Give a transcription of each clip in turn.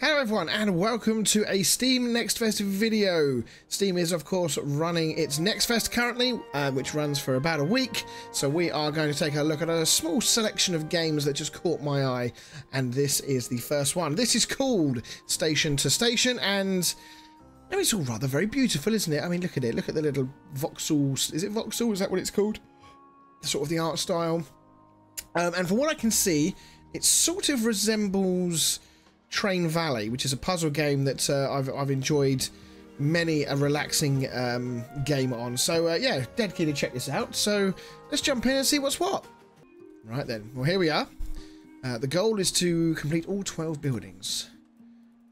Hello everyone and welcome to a Steam Next Fest video. Steam is of course running its Next Fest currently, which runs for about a week. So we are going to take a look at a small selection of games that just caught my eye. And this is the first one. This is called Station to Station and it's all rather very beautiful, isn't it? I mean, look at it. Look at the little voxels. Is it voxel? Is that what it's called? Sort of the art style. And from what I can see, it sort of resembles Train Valley, which is a puzzle game that I've enjoyed many a relaxing game on. So yeah, dead keen to check this out. So let's jump in and see what's what. Right then, well here we are. The goal is to complete all 12 buildings.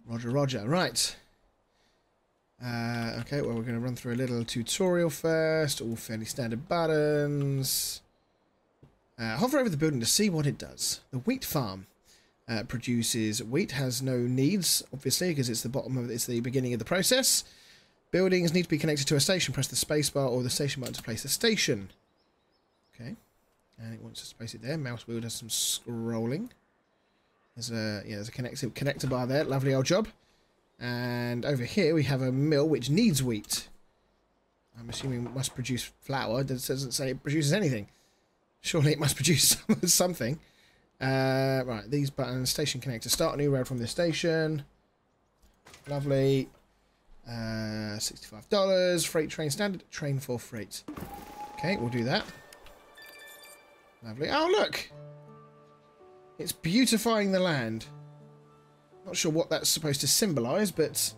Roger, roger. Right. Okay, well we're going to run through a little tutorial first. All fairly standard buttons. Hover over the building to see what it does. The wheat farm. Produces wheat, has no needs, obviously, because it's the beginning of the process. Buildings need to be connected to a station. Press the spacebar or the station button to place the station. Okay, and it wants to place it there. Mouse wheel does some scrolling. There's a connector bar there. Lovely old job. And over here we have a mill which needs wheat. I'm assuming it must produce flour. It doesn't say it produces anything. Surely it must produce something. Right, these buttons, station connector, start a new road from the station. Lovely. $65. Freight train standard, train for freight. Okay, we'll do that. Lovely. Oh, look! It's beautifying the land. Not sure what that's supposed to symbolise, but...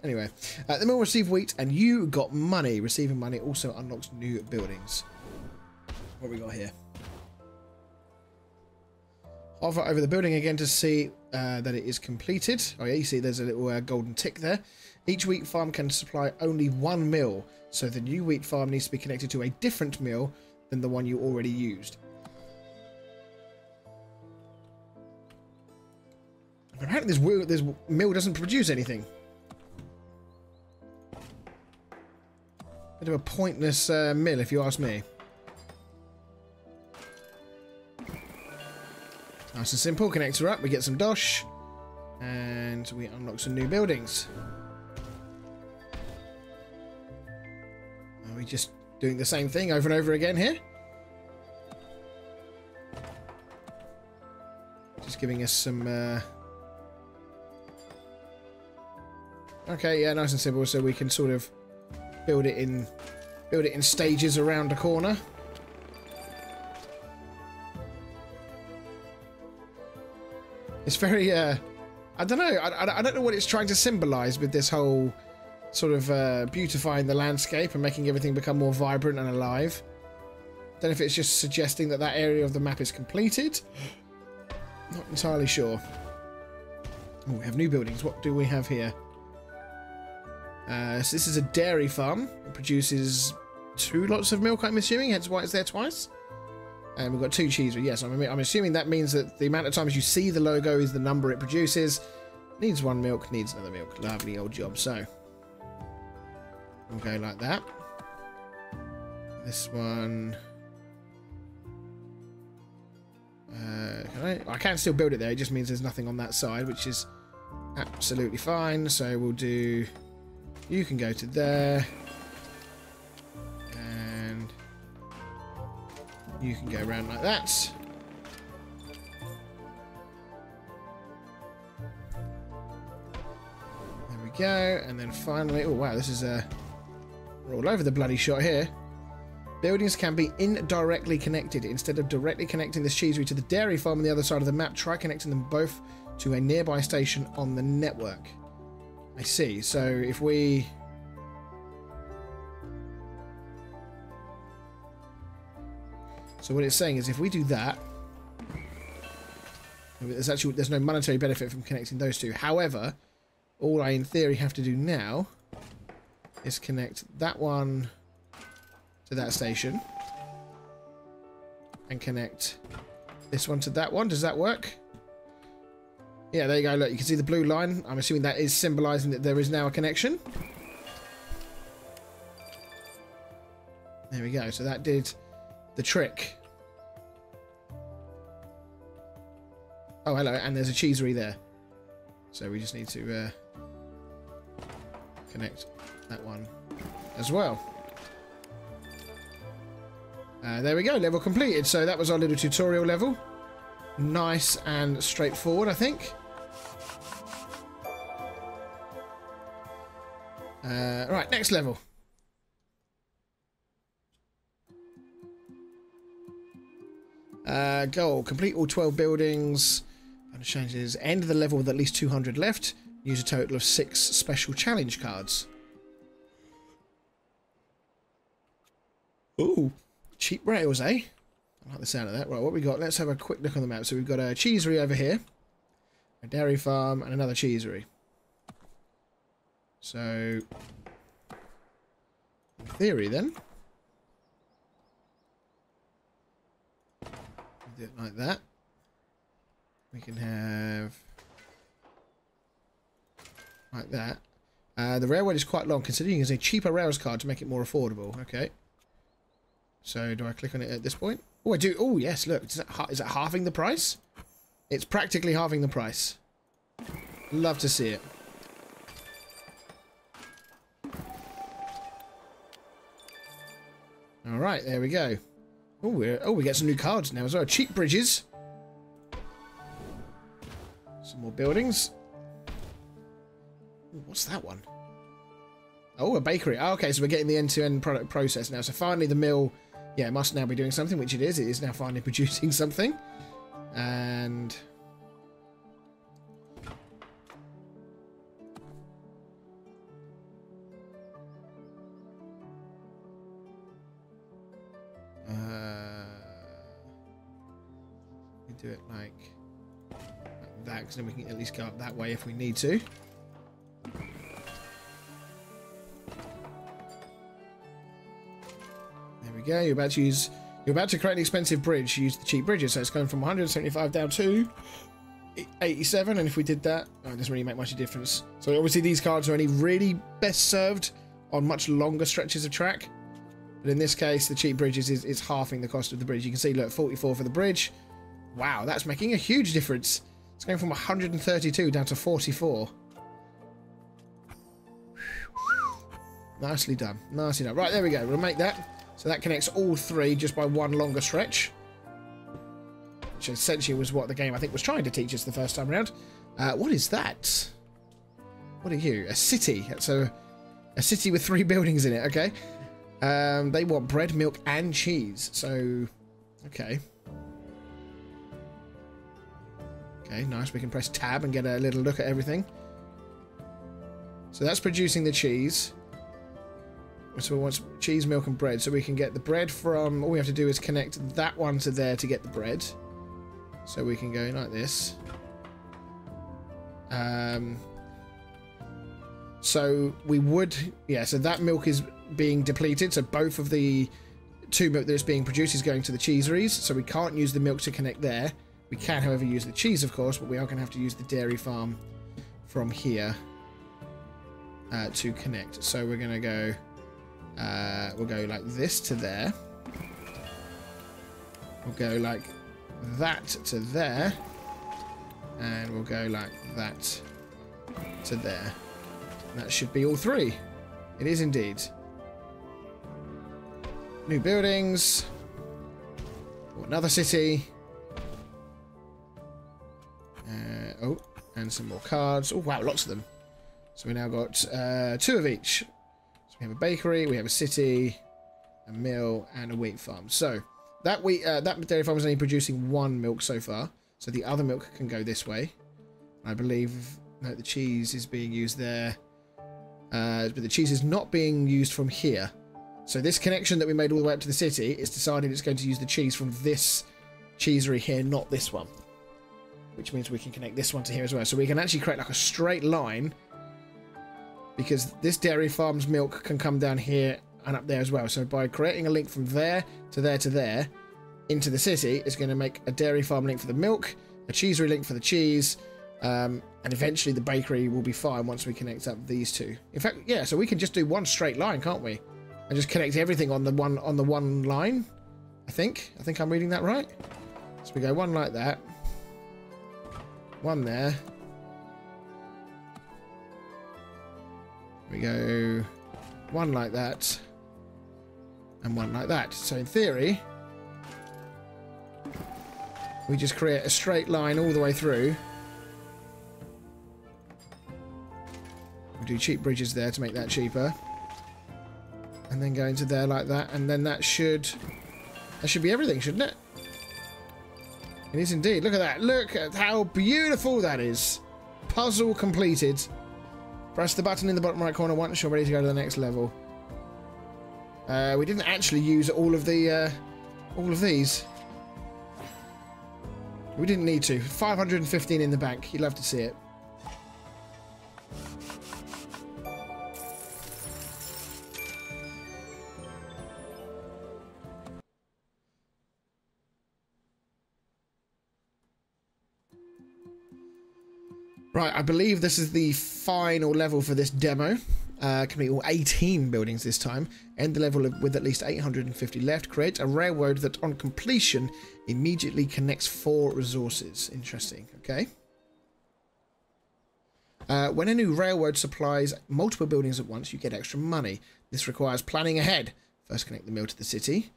Anyway. The mill received wheat, and you got money. Receiving money also unlocks new buildings. What have we got here? Hover over the building again to see that it is completed. Oh yeah, you see there's a little golden tick there. Each wheat farm can supply only one mill, so the new wheat farm needs to be connected to a different mill than the one you already used. Apparently this mill doesn't produce anything. Bit of a pointless mill if you ask me. Nice and simple, connector up, we get some dosh, and we unlock some new buildings. Are we just doing the same thing over and over again here? Just giving us some... Okay, yeah, nice and simple, so we can sort of build it in stages around a corner. It's very, I don't know, I don't know what it's trying to symbolise with this whole sort of beautifying the landscape and making everything become more vibrant and alive. Don't know if it's just suggesting that that area of the map is completed. Not entirely sure. Oh, we have new buildings. What do we have here? So this is a dairy farm. It produces 2 lots of milk, I'm assuming, hence why it's there twice. And we've got 2 cheese. Yes, I'm assuming that means that the amount of times you see the logo is the number it produces. Needs 1 milk, needs another milk. Lovely old job. So we'll go like that. This one. I can still build it there. It just means there's nothing on that side, which is absolutely fine. So we'll do. You can go to there. You can go around like that. There we go. And then finally... Oh, wow. This is a... We're all over the bloody shot here. Buildings can be indirectly connected. Instead of directly connecting this cheesery to the dairy farm on the other side of the map, try connecting them both to a nearby station on the network. I see. So if we... So what it's saying is if we do that, there's no monetary benefit from connecting those two. However, all I in theory have to do now is connect that one to that station and connect this one to that one. Does that work? Yeah, there you go. Look, you can see the blue line. I'm assuming that is symbolizing that there is now a connection. There we go. So that did the trick. Oh, hello, and there's a cheesery there. So we just need to connect that one as well. There we go, level completed. So that was our little tutorial level. Nice and straightforward, I think. Right, next level. Goal. Complete all 12 buildings. Changes. End the level with at least 200 left. Use a total of 6 special challenge cards. Ooh. Cheap rails, eh? I like the sound of that. Right, what we got? Let's have a quick look on the map. So we've got a cheesery over here. A dairy farm and another cheesery. So... in theory, then... do it like that. We can have like that. The railway is quite long, considering it's a cheaper rails card to make it more affordable. Okay. So do I click on it at this point? Oh, I do. Oh, yes. Look, is that halving the price? It's practically halving the price. Love to see it. All right, there we go. Oh, we get some new cards now as well. Cheap bridges. Some more buildings. Ooh, what's that one? Oh, a bakery. Oh, okay, so we're getting the end-to-end product process now. So finally the mill, yeah, it must now be doing something, which it is. It is now finally producing something. And... we do it like that, because then we can at least go up that way if we need to. There we go. You're about to create an expensive bridge. Use the cheap bridges. So it's going from 175 down to 87. And if we did that, oh, it doesn't really make much of a difference. So obviously these cards are only really best served on much longer stretches of track. But in this case, the cheap bridges is halving the cost of the bridge. You can see, look, 44 for the bridge. Wow, that's making a huge difference. It's going from 132 down to 44. Nicely done. Nicely done. Right, there we go. We'll make that. So that connects all 3 just by one longer stretch. Which essentially was what the game, I think, was trying to teach us the first time around. What is that? What are you? A city. That's a city with 3 buildings in it. Okay. They want bread, milk, and cheese. So, okay. Okay, nice. We can press tab and get a little look at everything. So that's producing the cheese. So we want cheese, milk, and bread. So we can get the bread from... all we have to do is connect that one to there to get the bread. So we can go like this. So we would... yeah, so that milk is being depleted. So both of the 2 milk that is being produced is going to the cheeseries. So we can't use the milk to connect there. We can, however, use the cheese, of course, but we are going to have to use the dairy farm from here to connect. So we're going to go... we'll go like this to there. We'll go like that to there. And we'll go like that to there. That should be all 3. It is indeed. New buildings. Another city. Oh, and some more cards. Oh, wow, lots of them. So we now got 2 of each. So we have a bakery, we have a city, a mill, and a wheat farm. So that dairy farm is only producing 1 milk so far. So the other milk can go this way. I believe that the cheese is being used there. But the cheese is not being used from here. So this connection that we made all the way up to the city is decided it's going to use the cheese from this cheesery here, not this one. Which means we can connect this one to here as well. So we can actually create like a straight line, because this dairy farm's milk can come down here and up there as well. So by creating a link from there to there to there into the city, it's going to make a dairy farm link for the milk, a cheesery link for the cheese, and eventually the bakery will be fine once we connect up these 2. In fact, yeah, so we can just do one straight line, can't we? And just connect everything on the one line. I think I'm reading that right. So we go one like that. One there. We go one like that. And one like that. So in theory, we just create a straight line all the way through. We do cheap bridges there to make that cheaper. And then go into there like that. And then that should be everything, shouldn't it? It is indeed. Look at that. Look at how beautiful that is. Puzzle completed. Press the button in the bottom right corner once you're ready to go to the next level. We didn't actually use all of these. We didn't need to. 515 in the bank. You'd love to see it. Right, I believe this is the final level for this demo. Complete all 18 buildings this time. End the level with at least 850 left. Create a railroad that on completion immediately connects 4 resources. Interesting, okay. When a new railroad supplies multiple buildings at once, you get extra money. This requires planning ahead. First connect the mill to the city.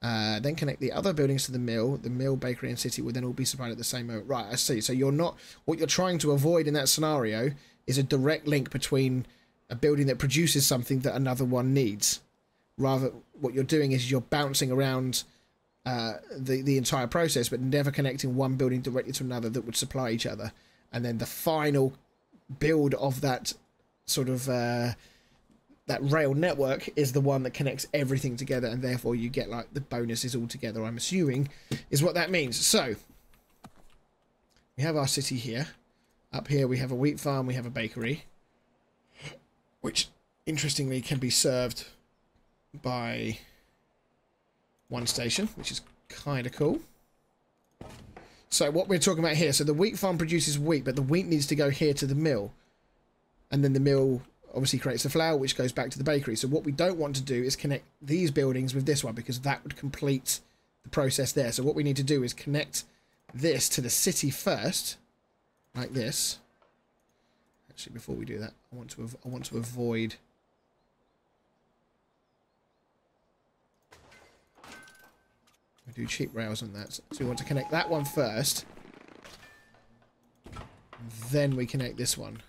Then connect the other buildings to the mill. The mill, bakery and city will then all be supplied at the same moment. Right, I see. So you're not... What you're trying to avoid in that scenario is a direct link between a building that produces something that another one needs. Rather, what you're doing is you're bouncing around the entire process, but never connecting one building directly to another that would supply each other. And then the final build of that sort of... that rail network is the one that connects everything together, and therefore you get like the bonuses all together, I'm assuming, is what that means. So we have our city here. Up here we have a wheat farm, we have a bakery, which interestingly can be served by one station, which is kind of cool. So what we're talking about here, so the wheat farm produces wheat, but the wheat needs to go here to the mill, and then the mill obviously creates the flour, which goes back to the bakery. So what we don't want to do is connect these buildings with this one, because that would complete the process there. So what we need to do is connect this to the city first, like this. Actually, before we do that, I want to avoid... We do cheap rails on that. So we want to connect that one first. Then we connect this one.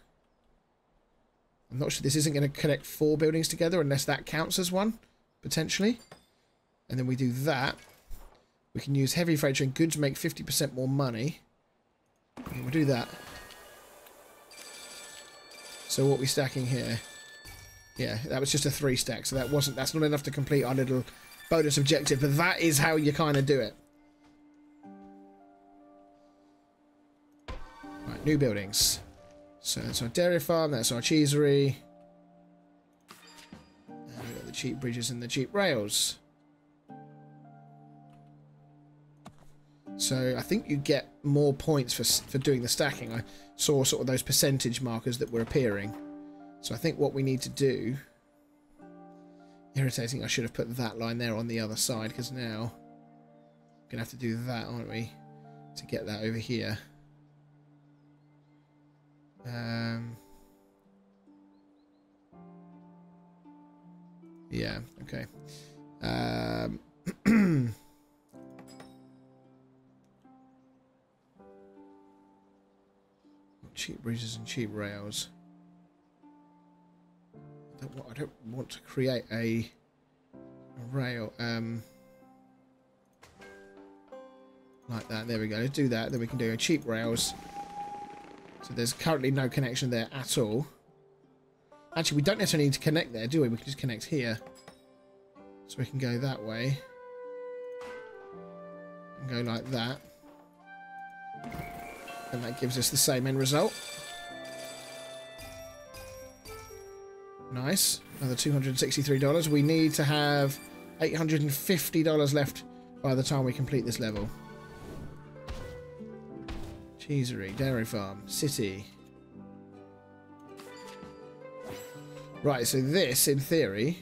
I'm not sure, this isn't going to connect 4 buildings together unless that counts as one, potentially. And then we do that. We can use heavy freight train goods to make 50% more money. And we'll do that. So what are we stacking here? Yeah, that was just a 3 stack, so that's not enough to complete our little bonus objective, but that is how you kind of do it. Right, new buildings. So that's our dairy farm, that's our cheesery. And we've got the cheap bridges and the cheap rails. So I think you get more points for doing the stacking. I saw sort of those percentage markers that were appearing. So I think what we need to do... Irritating, I should have put that line there on the other side, because now we're going to have to do that, aren't we? To get that over here. Yeah, okay. Cheap bridges and cheap rails. I don't want to create a rail like that. There we go. Let's do that. Then we can do a cheap rails. So there's currently no connection there at all. Actually, we don't necessarily need to connect there, do we? We can just connect here. So we can go that way. And go like that. And that gives us the same end result. Nice. Another $263. We need to have $850 left by the time we complete this level. Cheesery, dairy farm, city. Right, so this, in theory...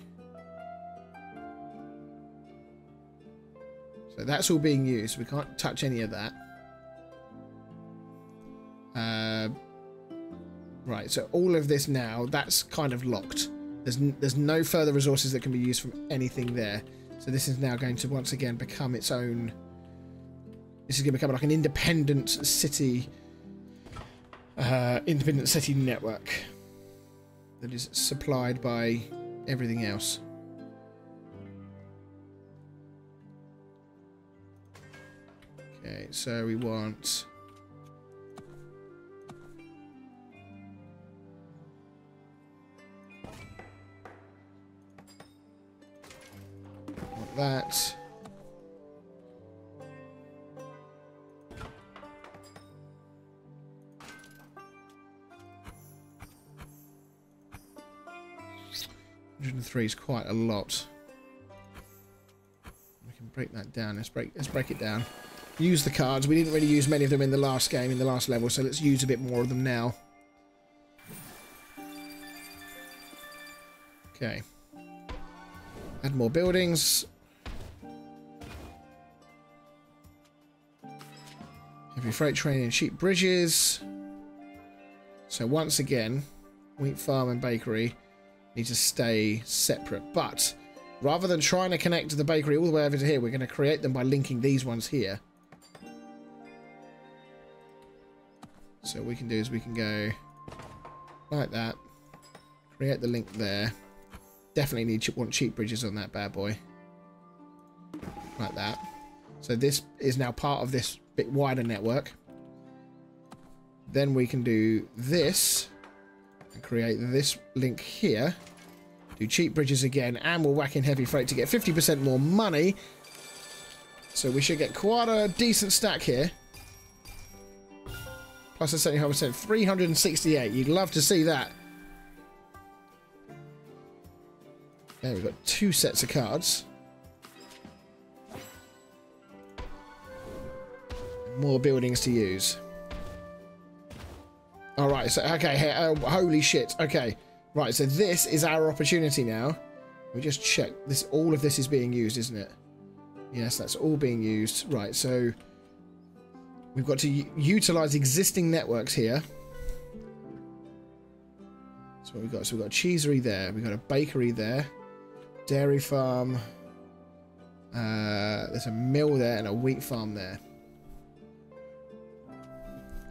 So that's all being used. We can't touch any of that. Right, so all of this now, that's kind of locked. There's no further resources that can be used from anything there. So this is now going to once again become its own... This is going to become like an independent city network that is supplied by everything else. Okay, so we want... that. $103 is quite a lot. We can break that down. Let's break it down. Use the cards. We didn't really use many of them in the last game, in the last level, so let's use a bit more of them now. Okay. Add more buildings. Heavy freight train and cheap bridges. So once again, wheat farm and bakery need to stay separate. But rather than trying to connect the bakery all the way over to here, we're going to create them by linking these ones here. So what we can do is we can go like that. Create the link there. Definitely want cheap bridges on that bad boy. Like that. So this is now part of this bit wider network. Then we can do this and create this link here. Do cheap bridges again, and we'll whack in heavy freight to get 50% more money. So we should get quite a decent stack here. Plus a 75%, 368. You'd love to see that. There, we've got 2 sets of cards. More buildings to use. Alright, so, okay, holy shit. Okay, right, so this is our opportunity now. We just check. All of this is being used, isn't it? Yes, that's all being used. Right, so we've got to utilize existing networks here. So what we've got, so we've got a cheesery there. We've got a bakery there. Dairy farm. There's a mill there and a wheat farm there.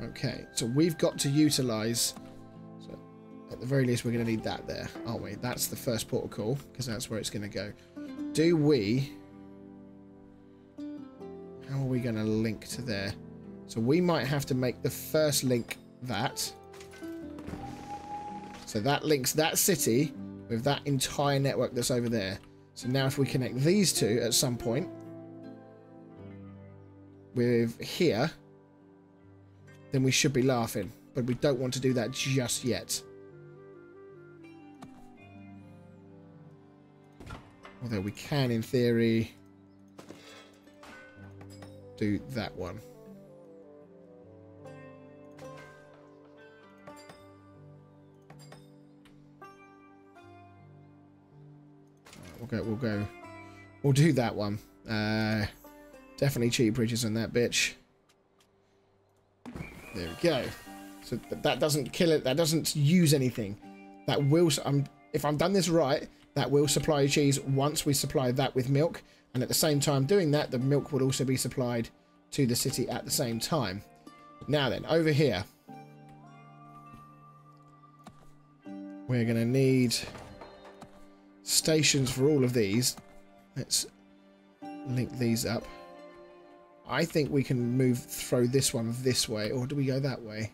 Okay, so we've got to utilize, so at the very least we're going to need that there, aren't we? That's the first port of call, because that's where it's going to go. How are we going to link to there? So we might have to make the first link that. So that links that city with that entire network that's over there. So now if we connect these two at some point with here, then we should be laughing. But we don't want to do that just yet. Although we can, in theory, do that one. We'll do that one. Definitely cheap bridges on that bitch. There we go. So that doesn't kill it. That doesn't use anything. That will. If I've done this right, that will supply cheese once we supply that with milk, and at the same time doing that, the milk will also be supplied to the city at the same time. Now then, over here, we're going to need stations for all of these. Let's link these up. I think we can throw this one this way, or do we go that way?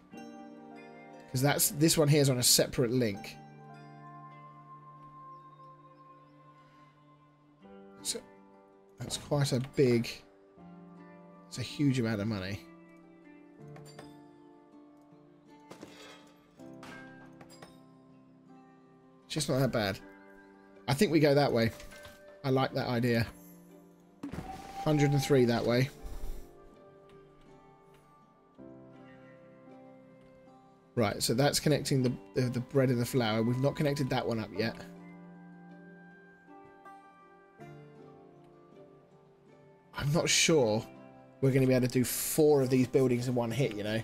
Because this one here is on a separate link. So that's quite a big. It's a huge amount of money. It's just not that bad. I think we go that way. I like that idea. 103 that way. Right, so that's connecting the bread and the flour. We've not connected that one up yet. I'm not sure we're going to be able to do 4 of these buildings in one hit, you know.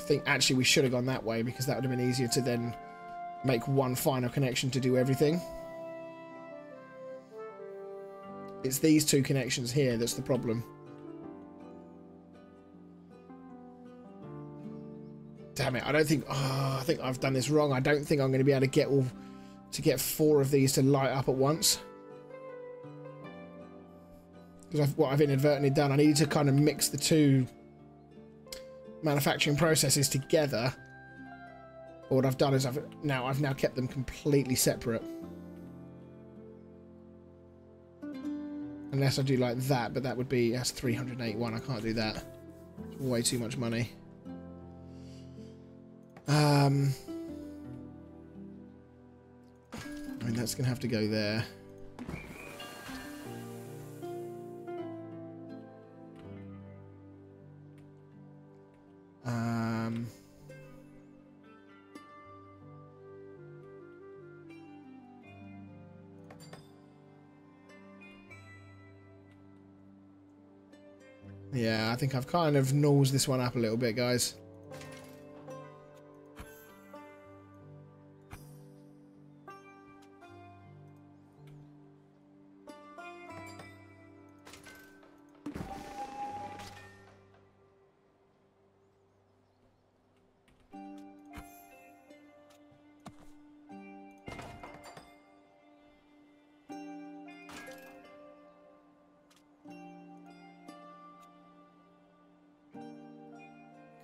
think actually we should have gone that way, because that would have been easier to then make one final connection to do everything. It's these two connections here that's the problem. Damn it, I don't think... Oh, I think I've done this wrong. I don't think I'm going to be able to get 4 of these to light up at once. Because what I've inadvertently done, I needed to kind of mix the two manufacturing processes together. But what I've done is I've now kept them completely separate. Unless I do like that, but that would be... That's 381. I can't do that. It's way too much money. I mean, that's going to have to go there. Yeah, I think I've kind of nosed this one up a little bit, guys.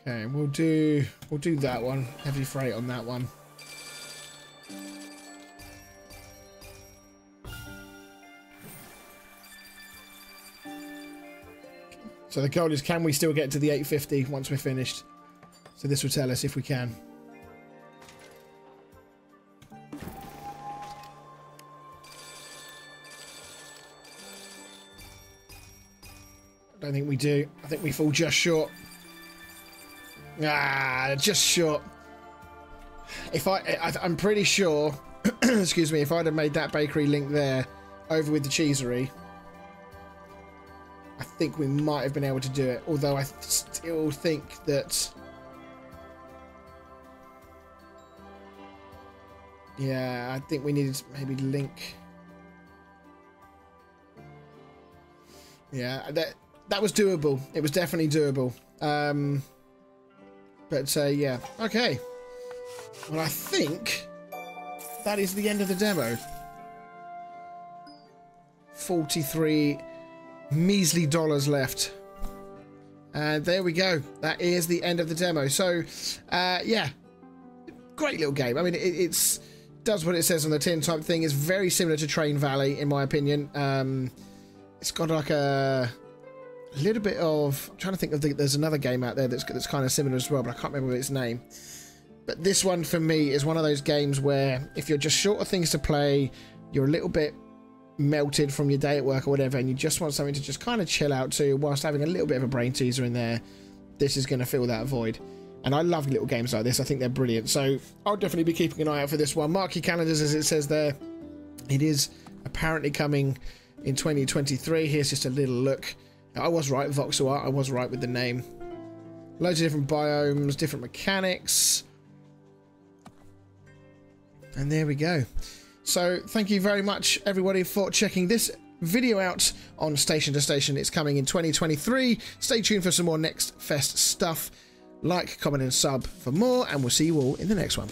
Okay, we'll do that one. Heavy freight on that one. So the goal is, can we still get to the 850 once we're finished? So this will tell us if we can. I don't think we do. I think we fall just short. Ah, just short. If I'm pretty sure, excuse me, if I'd have made that bakery link there over with the cheesery, I think we might have been able to do it. Although I still think that, yeah, I think we needed to maybe link. Yeah, that was doable. It was definitely doable. But yeah, okay. Well, I think that is the end of the demo. 43 measly dollars left. And there we go. That is the end of the demo. So, yeah, great little game. I mean, it's does what it says on the tin type thing. It's very similar to Train Valley, in my opinion. It's got like a little bit of... I'm trying to think of there's another game out there that's kind of similar as well, but I can't remember its name. But this one for me is one of those games where if you're just short of things to play, you're a little bit melted from your day at work or whatever, and you just want something to just kind of chill out to whilst having a little bit of a brain teaser in there, this is going to fill that void. And I love little games like this. I think they're brilliant. So I'll definitely be keeping an eye out for this one. Mark your calendars, as it says there. It is apparently coming in 2023. Here's just a little look. I was right, voxel art. I was right with the name. Loads of different biomes, different mechanics. And there we go. So thank you very much, everybody, for checking this video out on Station to Station. It's coming in 2023. Stay tuned for some more Next Fest stuff. Like, comment and sub for more, and we'll see you all in the next one.